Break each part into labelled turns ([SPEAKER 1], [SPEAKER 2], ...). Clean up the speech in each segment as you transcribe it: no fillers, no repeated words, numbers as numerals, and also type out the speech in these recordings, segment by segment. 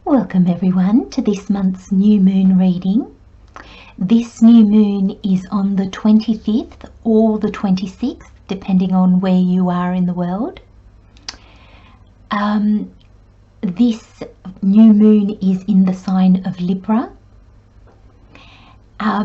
[SPEAKER 1] Welcome everyone to this month's new moon reading. This new moon is on the 25th or the 26th, depending on where you are in the world. This new moon is in the sign of Libra.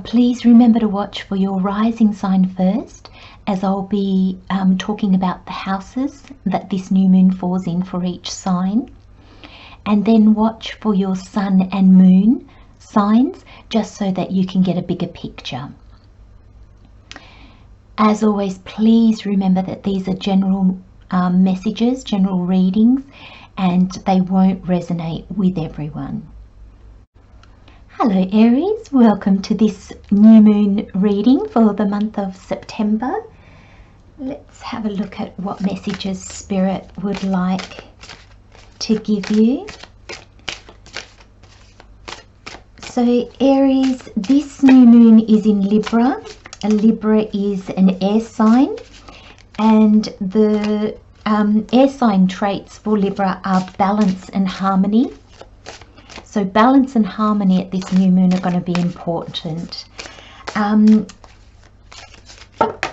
[SPEAKER 1] Please remember to watch for your rising sign first, as I'll be talking about the houses that this new moon falls in for each sign. And then watch for your sun and moon signs, just so that you can get a bigger picture. As always, please remember that these are general messages, general readings, and they won't resonate with everyone. Hello Aries, welcome to this new moon reading for the month of September. Let's have a look at what messages Spirit would like to give you. So Aries, this new moon is in Libra. Libra is an air sign, and the air sign traits for Libra are balance and harmony. So balance and harmony at this new moon are going to be important.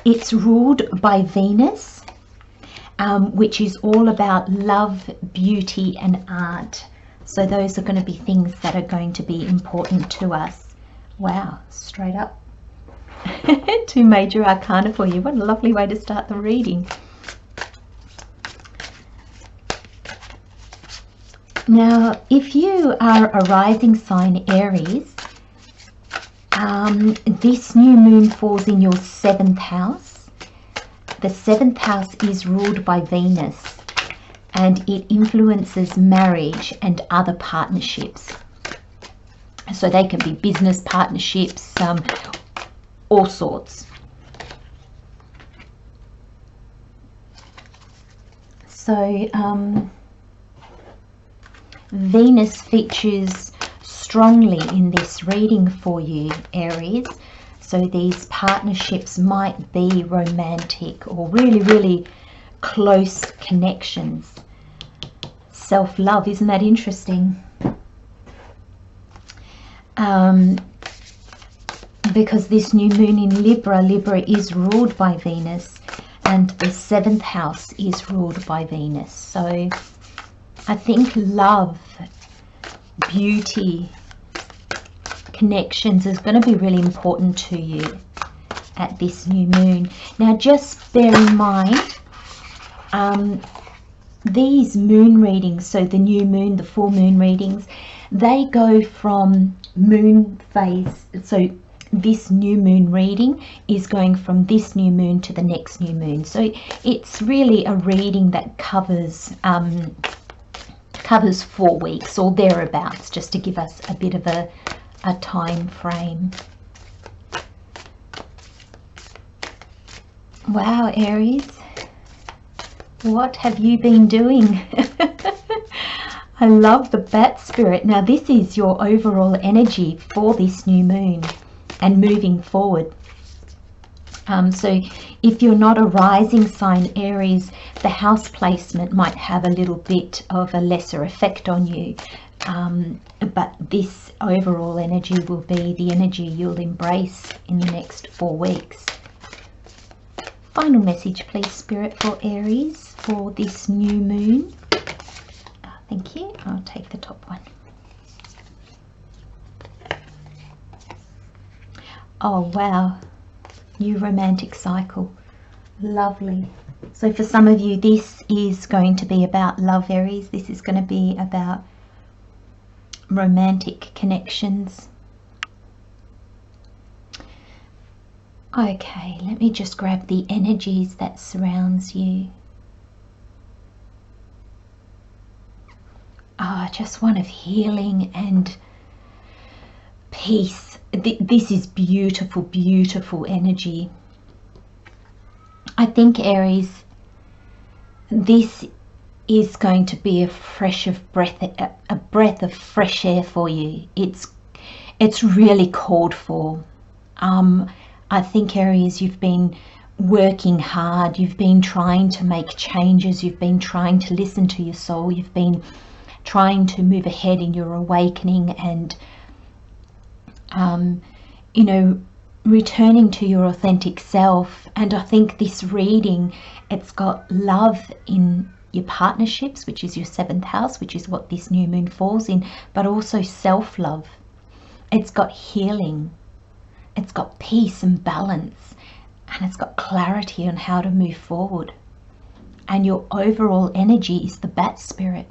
[SPEAKER 1] It's ruled by Venus, which is all about love, beauty and art. So those are going to be things that are going to be important to us. Wow, straight up. Two major arcana for you. What a lovely way to start the reading. Now, if you are a rising sign Aries, this new moon falls in your 7th house. The 7th house is ruled by Venus, and it influences marriage and other partnerships. So they can be business partnerships, all sorts. So Venus features strongly in this reading for you, Aries. So these partnerships might be romantic or really close connections. Self-love, isn't that interesting? Because this new moon in Libra is ruled by Venus, and the 7th house is ruled by Venus. So I think love, beauty, connections is going to be really important to you at this new moon. Now just bear in mind, these moon readings, so the new moon, the full moon readings, they go from moon phase. So this new moon reading is going from this new moon to the next new moon. So it's really a reading that covers 4 weeks or thereabouts, just to give us a bit of a time frame. Wow, Aries, what have you been doing? I love the bat spirit. Now this is your overall energy for this new moon and moving forward. So if you're not a rising sign Aries, the house placement might have a little bit of a lesser effect on you. But this overall energy will be the energy you'll embrace in the next 4 weeks. Final message, please, Spirit, for Aries for this new moon. Thank you. I'll take the top one. Oh, wow. New romantic cycle. Lovely. So for some of you, this is going to be about love, Aries. This is going to be about romantic connections. Okay, let me just grab the energies that surrounds you. Just one of healing and peace. This is beautiful, beautiful energy. I think, Aries, this is going to be a breath of fresh air for you. It's really called for. I think, Aries, you've been working hard, you've been trying to make changes, you've been trying to listen to your soul, you've been trying to move ahead in your awakening and, you know, returning to your authentic self. And I think this reading, it's got love in your partnerships, which is your 7th house, which is what this new moon falls in, but also self-love. It's got healing, it's got peace and balance, and it's got clarity on how to move forward. And your overall energy is the bat spirit.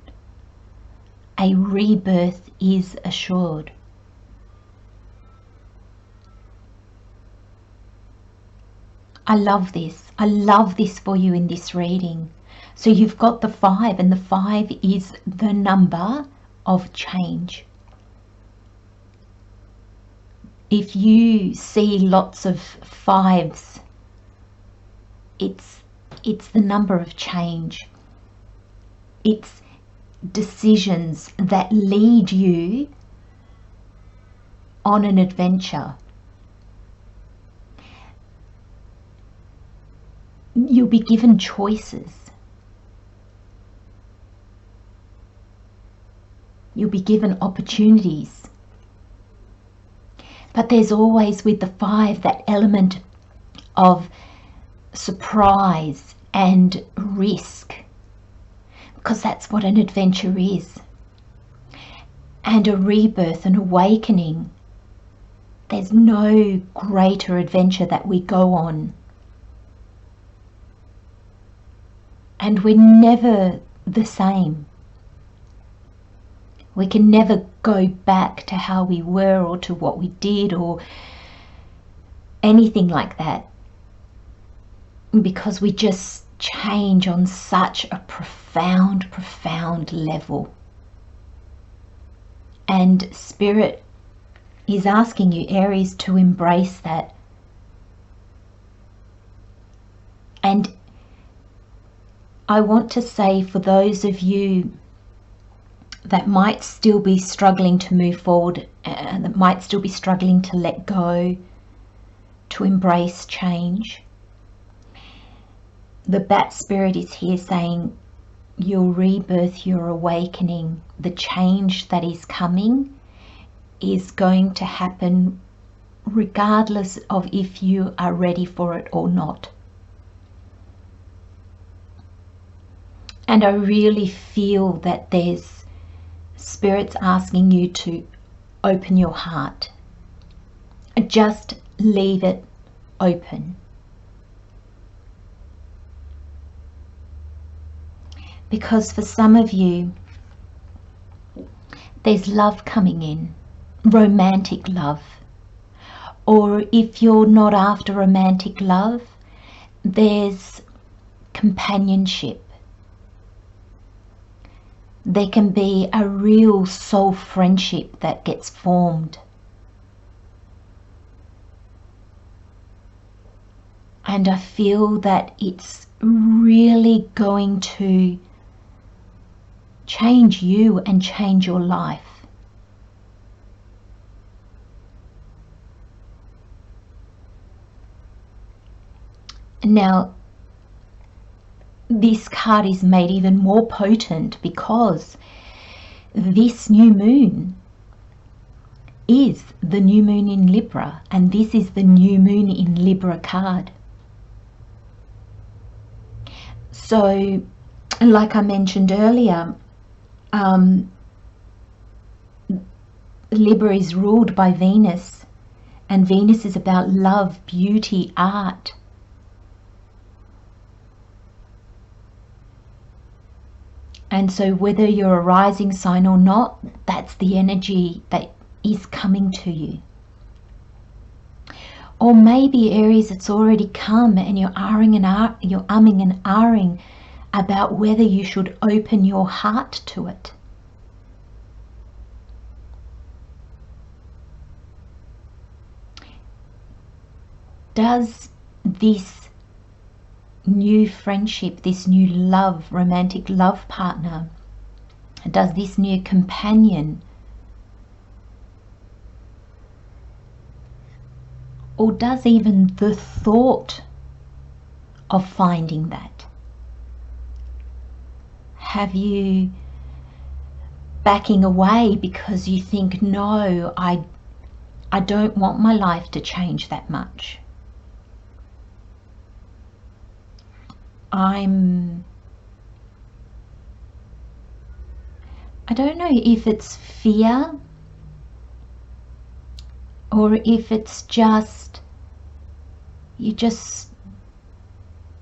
[SPEAKER 1] A rebirth is assured. I love this. I love this for you in this reading. So you've got the 5, and the 5 is the number of change. If you see lots of 5s, it's the number of change. It's decisions that lead you on an adventure. You'll be given choices. You'll be given opportunities. But there's always with the 5 that element of surprise and risk, because that's what an adventure is. And a rebirth, an awakening. There's no greater adventure that we go on. And we're never the same. We can never go back to how we were or to what we did or anything like that, because we just change on such a profound level. And Spirit is asking you, Aries, to embrace that. And I want to say, for those of you that might still be struggling to move forward and that might still be struggling to let go, to embrace change, the bat spirit is here saying your rebirth, your awakening, the change that is coming is going to happen regardless of if you are ready for it or not. And I really feel that there's Spirit's asking you to open your heart. Just leave it open. Because for some of you, there's love coming in, romantic love. Or if you're not after romantic love, there's companionship. There can be a real soul friendship that gets formed. And I feel that it's really going to change you and change your life. Now, this card is made even more potent because this new moon is the new moon in Libra, and this is the new moon in Libra card. So, like I mentioned earlier, Libra is ruled by Venus, and Venus is about love, beauty, art. And so whether you're a rising sign or not, that's the energy that is coming to you. Or maybe, Aries, it's already come and you're umming and ahhing about whether you should open your heart to it. Does this new friendship, this new love, romantic love partner, does this new companion, or does even the thought of finding that, have you backing away because you think, no, I don't want my life to change that much. I don't know if it's fear or if it's just, you just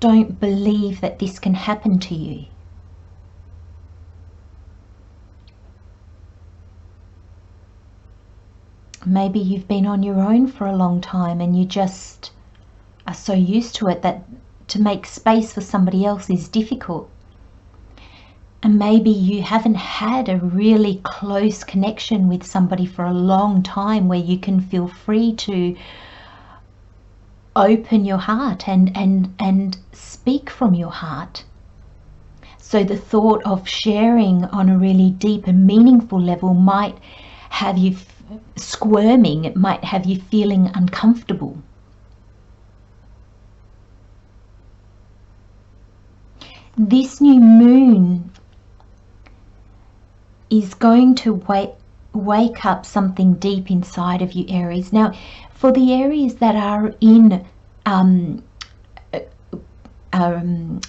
[SPEAKER 1] don't believe that this can happen to you. Maybe you've been on your own for a long time and you just are so used to it that to make space for somebody else is difficult. And maybe you haven't had a really close connection with somebody for a long time where you can feel free to open your heart and speak from your heart. So the thought of sharing on a really deep and meaningful level might have you squirming, it might have you feeling uncomfortable. This new moon is going to wake up something deep inside of you, Aries. Now, for the Aries that are in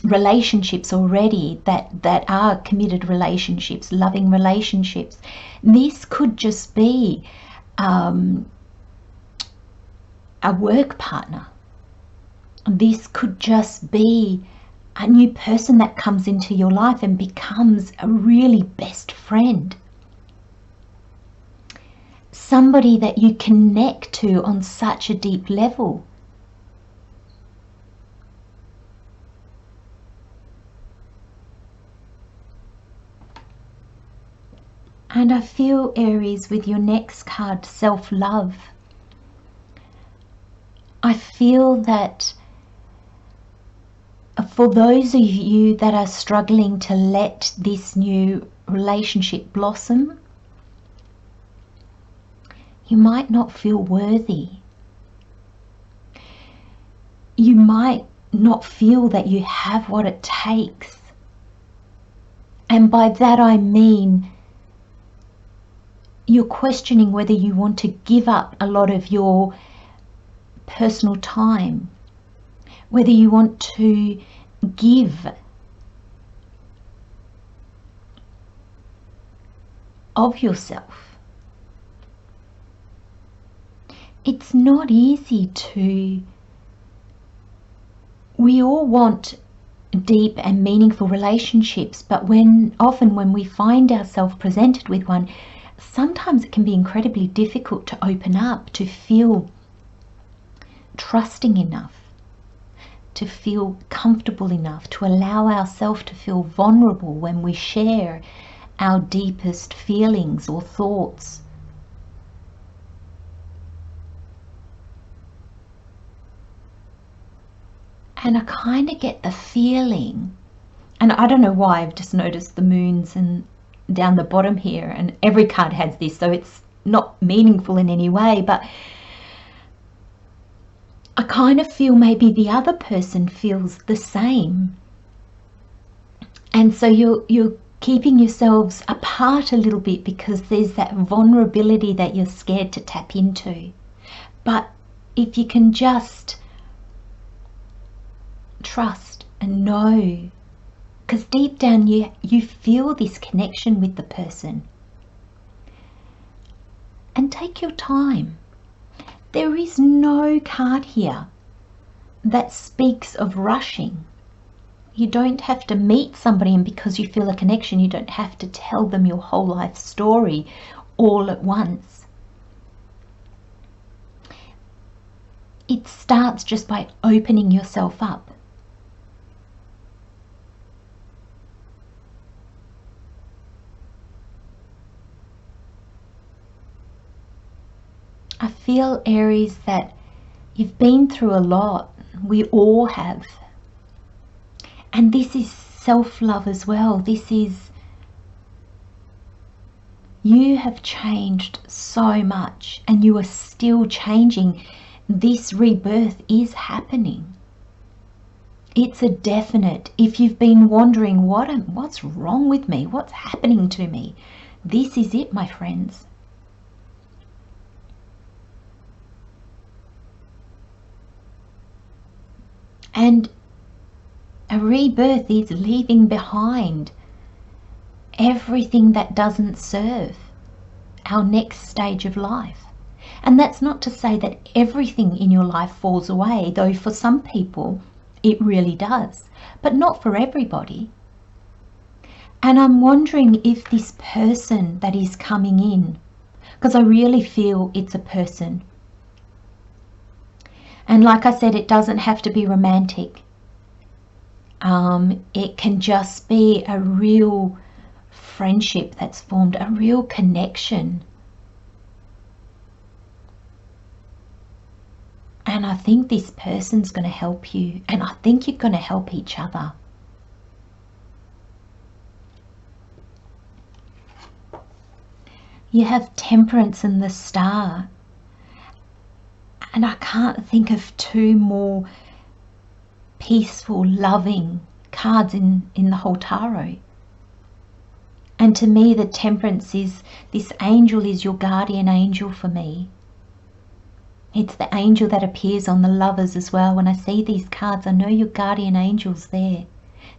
[SPEAKER 1] relationships already, that are committed relationships, loving relationships, this could just be a work partner. This could just be a new person that comes into your life and becomes a really best friend. Somebody that you connect to on such a deep level. And I feel, Aries, with your next card, self-love, I feel that for those of you that are struggling to let this new relationship blossom, you might not feel worthy. You might not feel that you have what it takes. And by that I mean you're questioning whether you want to give up a lot of your personal time, whether you want to give of yourself. It's not easy to, we all want deep and meaningful relationships, but often when we find ourselves presented with one, sometimes it can be incredibly difficult to open up, to feel trusting enough, to feel comfortable enough, to allow ourselves to feel vulnerable when we share our deepest feelings or thoughts. And I kind of get the feeling, and I don't know why, I've just noticed the moons and down the bottom here, and every card has this, so it's not meaningful in any way, but I kind of feel maybe the other person feels the same. And so you're keeping yourselves apart a little bit because there's that vulnerability that you're scared to tap into. But if you can just trust and know, because deep down you feel this connection with the person, and take your time. There is no card here that speaks of rushing. You don't have to meet somebody and because you feel a connection, you don't have to tell them your whole life story all at once. It starts just by opening yourself up. I feel, Aries, that you've been through a lot. We all have. And this is self-love as well. This is, you have changed so much and you are still changing. This rebirth is happening. It's a definite. If you've been wondering, what's wrong with me? What's happening to me? This is it, my friends. And a rebirth is leaving behind everything that doesn't serve our next stage of life. And that's not to say that everything in your life falls away, though for some people it really does, but not for everybody. And I'm wondering if this person that is coming in, because I really feel it's a person, and like I said, it doesn't have to be romantic. It can just be a real friendship that's formed, a real connection. And I think this person's going to help you, and I think you're going to help each other. You have Temperance and the Star. And I can't think of two more peaceful, loving cards in the whole tarot. And to me, the Temperance is, this angel is your guardian angel for me. It's the angel that appears on the Lovers as well. When I see these cards, I know your guardian angel's there.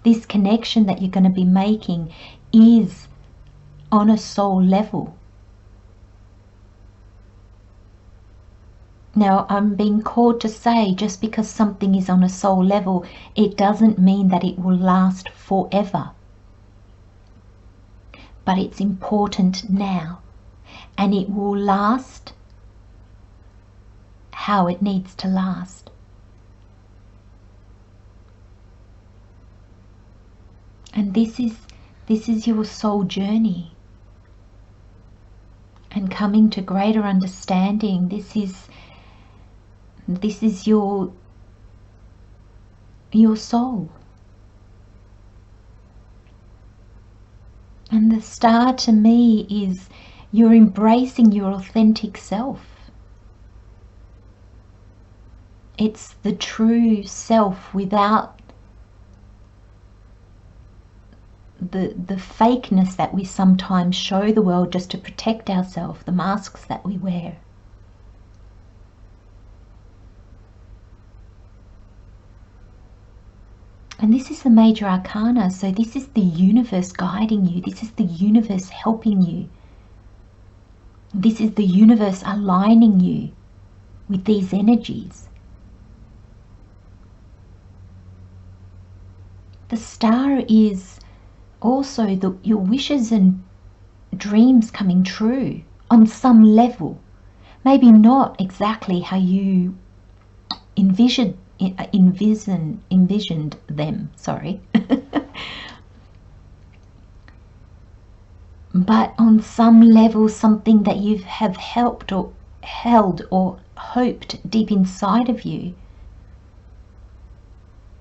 [SPEAKER 1] This connection that you're going to be making is on a soul level. Now, I'm being called to say, just because something is on a soul level, it doesn't mean that it will last forever. But it's important now, and it will last how it needs to last. And this is your soul journey, and coming to greater understanding. This is your soul. And the Star to me is you're embracing your authentic self. It's the true self without the fakeness that we sometimes show the world just to protect ourselves, the masks that we wear. And this is the major arcana, so this is the universe guiding you. This is the universe helping you. This is the universe aligning you with these energies. The Star is also your wishes and dreams coming true on some level. Maybe not exactly how you envisioned them, sorry. But on some level, something that you have helped or held or hoped deep inside of you,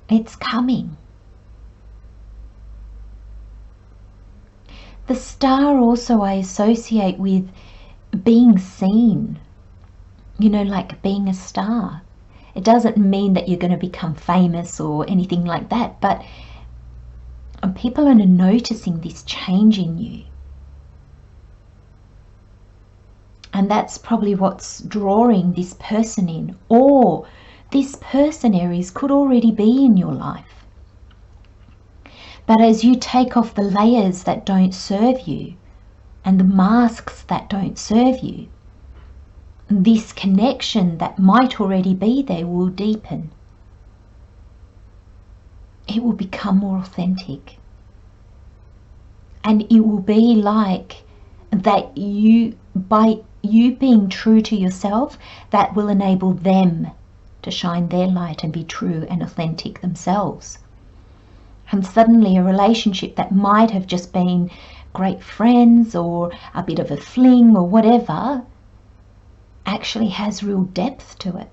[SPEAKER 1] it's coming. The Star also I associate with being seen, you know, like being a star. It doesn't mean that you're going to become famous or anything like that, but people are noticing this change in you. And that's probably what's drawing this person in. Or this person, Aries, could already be in your life. But as you take off the layers that don't serve you and the masks that don't serve you, this connection that might already be there will deepen. It will become more authentic. And it will be like that by you being true to yourself, that will enable them to shine their light and be true and authentic themselves. And suddenly a relationship that might have just been great friends or a bit of a fling or whatever actually has real depth to it.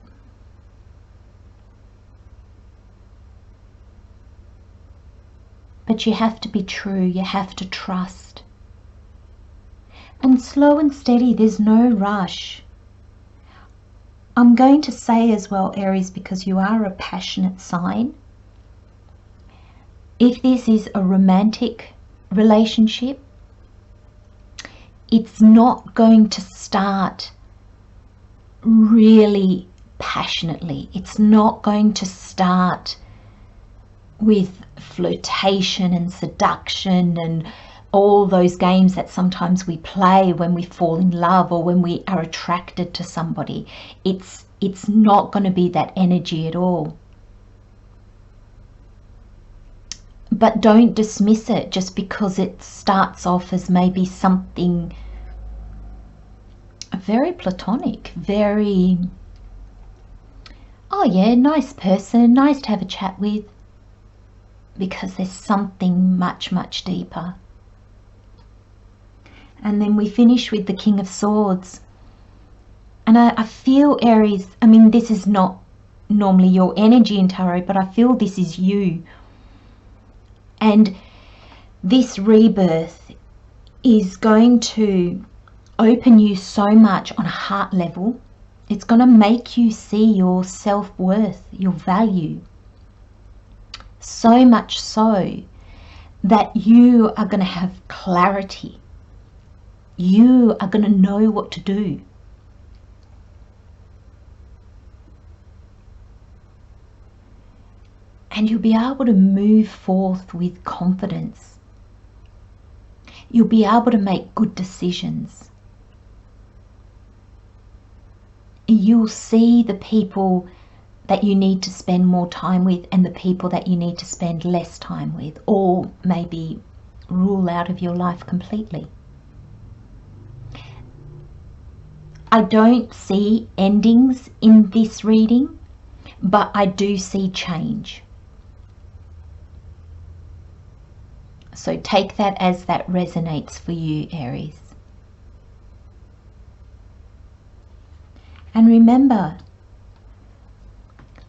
[SPEAKER 1] But you have to be true, you have to trust. And slow and steady, there's no rush. I'm going to say as well, Aries, because you are a passionate sign, if this is a romantic relationship, it's not going to start really passionately. It's not going to start with flirtation and seduction and all those games that sometimes we play when we fall in love or when we are attracted to somebody. It's not going to be that energy at all. But don't dismiss it just because it starts off as maybe something very platonic, very, oh yeah, nice person, nice to have a chat with, because there's something much, much deeper. And then we finish with the King of Swords. And I feel, Aries, I mean, this is not normally your energy in tarot, but I feel this is you. And this rebirth is going to open you so much on a heart level. It's going to make you see your self-worth, your value. So much so that you are going to have clarity. You are going to know what to do. And you'll be able to move forth with confidence. You'll be able to make good decisions. You'll see the people that you need to spend more time with and the people that you need to spend less time with, or maybe rule out of your life completely. I don't see endings in this reading, but I do see change. So take that as that resonates for you, Aries. And remember,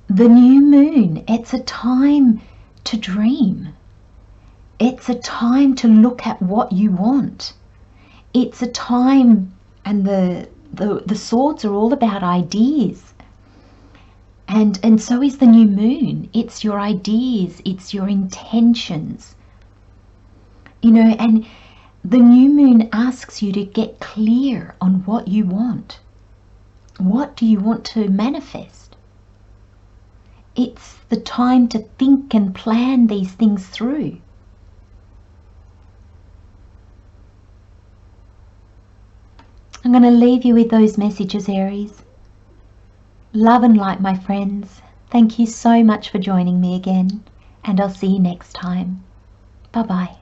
[SPEAKER 1] the new moon, it's a time to dream. It's a time to look at what you want. It's a time, and the swords are all about ideas. And so is the new moon. It's your ideas, it's your intentions. You know, and the new moon asks you to get clear on what you want. What do you want to manifest? It's the time to think and plan these things through. I'm going to leave you with those messages, Aries. Love and light, my friends. Thank you so much for joining me again, and I'll see you next time. Bye-bye.